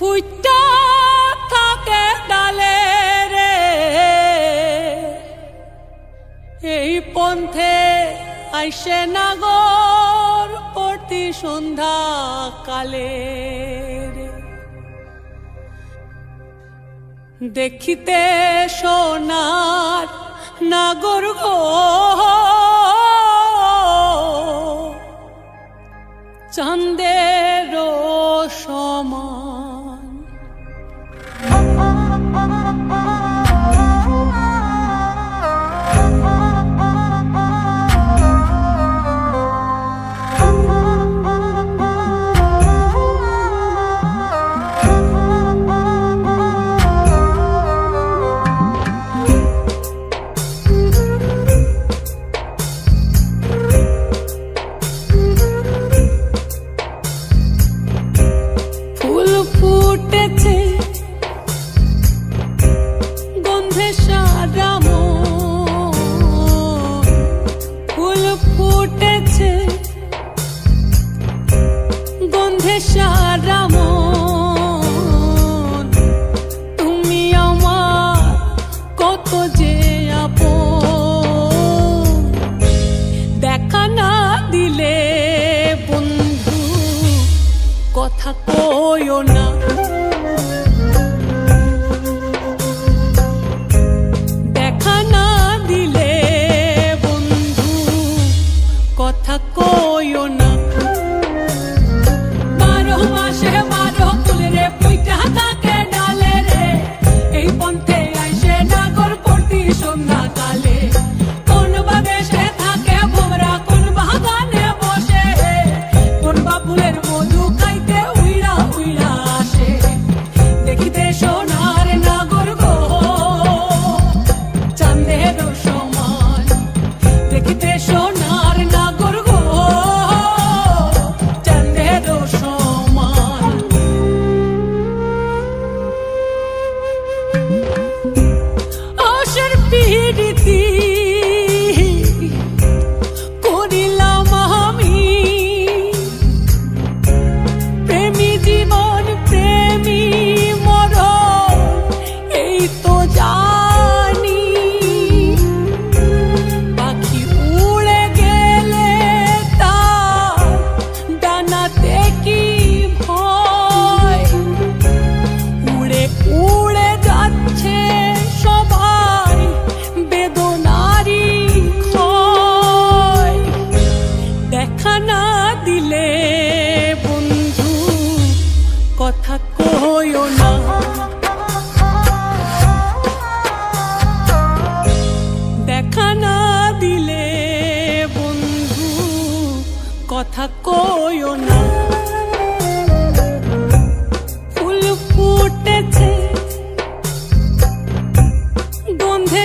ফুইটা থাকে ডালে রে এই পন্থে আইসে নাগর প্রতি সন্ধ্যা কালে দেখিতে সোনার নাগর গো চাঁদের সমান তুমি আমার কত যে আপন দেখা না দিলে বন্ধু কথা কইও না দেখা না দিলে বন্ধু কথা কইও না কথা কইও না দেখা না দিলে বন্ধু কথা কইও না ফুল ফুটেছে গন্ধে